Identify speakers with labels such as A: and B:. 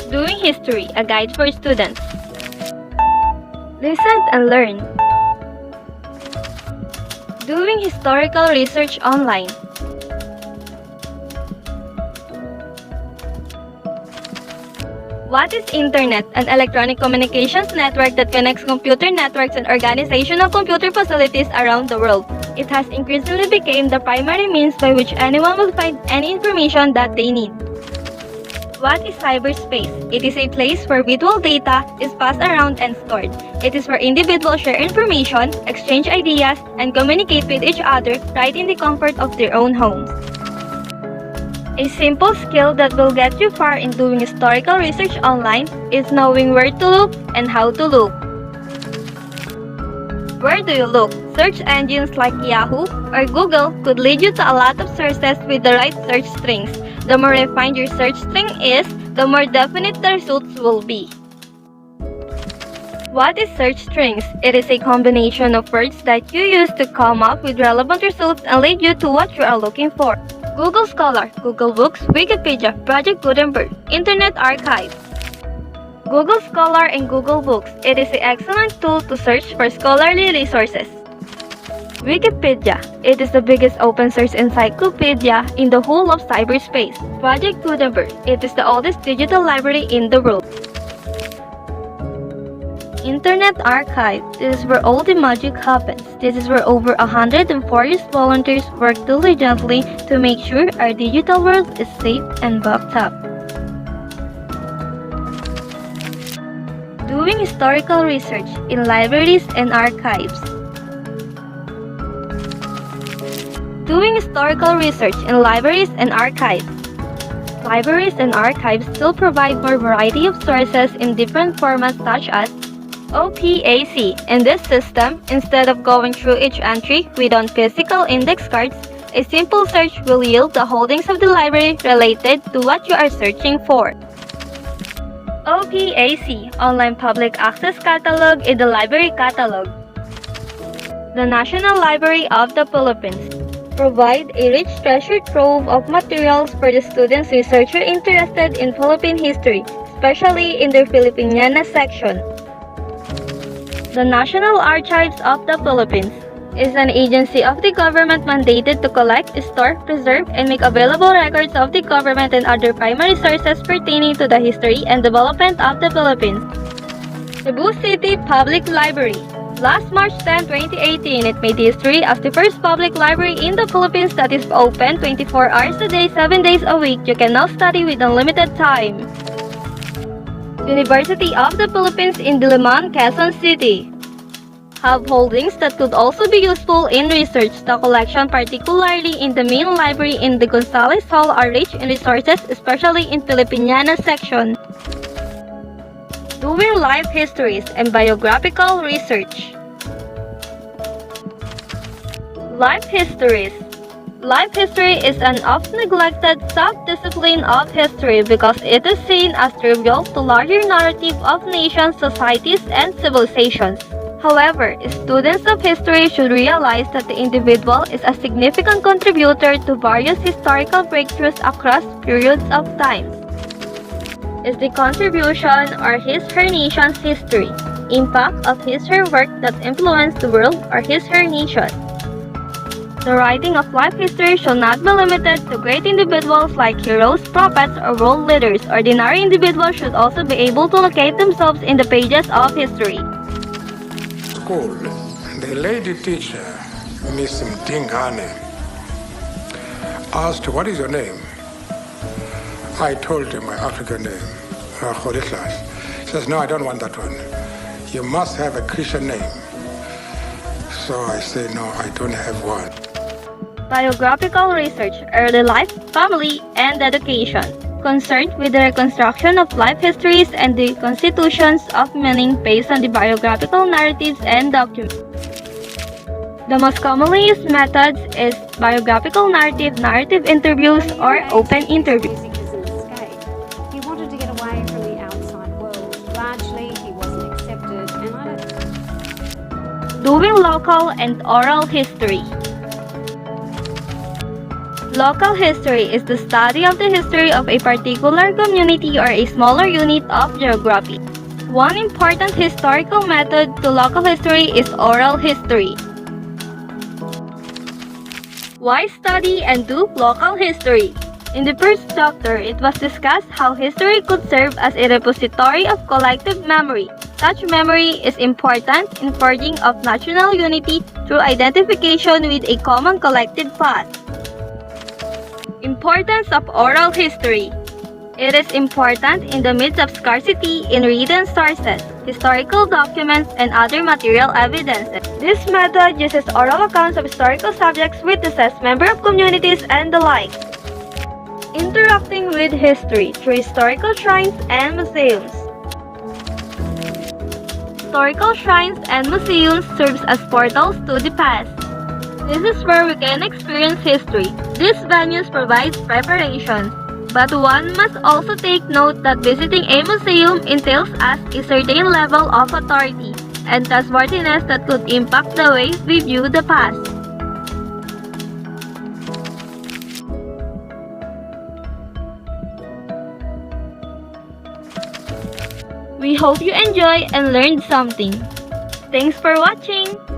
A: Doing History, a guide for students. Listen and learn. Doing historical research online. What is Internet? An electronic communications network that connects computer networks and organizational computer facilities around the world. It has increasingly become the primary means by which anyone will find any information that they need. What is cyberspace? It is a place where virtual data is passed around and stored. It is where individuals share information, exchange ideas, and communicate with each other right in the comfort of their own homes. A simple skill that will get you far in doing historical research online is knowing where to look and how to look. Where do you look? Search engines like Yahoo or Google could lead you to a lot of sources with the right search strings. The more refined your search string is, the more definite the results will be. What is search strings? It is a combination of words that you use to come up with relevant results and lead you to what you are looking for. Google Scholar, Google Books, Wikipedia, Project Gutenberg, Internet Archive. Google Scholar and Google Books. It is an excellent tool to search for scholarly resources. Wikipedia. It is the biggest open source encyclopedia in the whole of cyberspace. Project Gutenberg. It is the oldest digital library in the world. Internet Archive. This is where all the magic happens. This is where over 140 volunteers work diligently to make sure our digital world is safe and backed up. Doing historical research in libraries and archives. Doing historical research in libraries and archives. Libraries and archives still provide more variety of sources in different formats such as OPAC. In this system, instead of going through each entry with on physical index cards, a simple search will yield the holdings of the library related to what you are searching for. OPAC, Online Public Access Catalog, in the Library Catalog. The National Library of the Philippines provide a rich treasure trove of materials for the students researcher interested in Philippine history, especially in their Filipiniana section. The National Archives of the Philippines is an agency of the government mandated to collect, store, preserve, and make available records of the government and other primary sources pertaining to the history and development of the Philippines. Cebu City Public Library. Last March 10, 2018, it made history as the first public library in the Philippines that is open 24 hours a day, 7 days a week. You can now study with unlimited time. University of the Philippines in Diliman, Quezon City. Have holdings that could also be useful in research. The collection, particularly in the main library in the Gonzales Hall, are rich in resources, especially in Filipiniana section. Doing life histories and biographical research. Life histories. Life history is an oft-neglected sub-discipline of history because it is seen as trivial to larger narrative of nations, societies, and civilizations. However, students of history should realize that the individual is a significant contributor to various historical breakthroughs across periods of time. Is the contribution or his/her nation's history, impact of his/her work that influenced the world or his/her nation. The writing of life history should not be limited to great individuals like heroes, prophets, or world leaders. Ordinary individuals should also be able to locate themselves in the pages of history.
B: School, the lady teacher, Miss Mtingane, asked, "What is your name?" I told her my African name, Kholikhlas. She says, "No, I don't want that one. You must have a Christian name." So I say, "No, I don't have one."
A: Biographical research, early life, family, and education. Concerned with the reconstruction of life histories and the constitutions of meaning based on the biographical narratives and documents. The most commonly used methods is biographical narrative, narrative interviews, or open interviews.
C: He wanted to get away from the outside world. Largely, he wasn't accepted, and I don't...
A: Doing local and oral history. Local history is the study of the history of a particular community or a smaller unit of geography. One important historical method to local history is oral history. Why study and do local history? In the first chapter, it was discussed how history could serve as a repository of collective memory. Such memory is important in forging of national unity through identification with a common collective past. Importance of oral history. It is important in the midst of scarcity in written sources, historical documents, and other material evidences. This method uses oral accounts of historical subjects, witnesses, members of communities, and the like. Interacting with history through historical shrines and museums. Historical shrines and museums serves as portals to the past. This is where we can experience history. These venues provide preparation, but one must also take note that visiting a museum entails us a certain level of authority and trustworthiness that could impact the way we view the past. We hope you enjoy and learned something. Thanks for watching!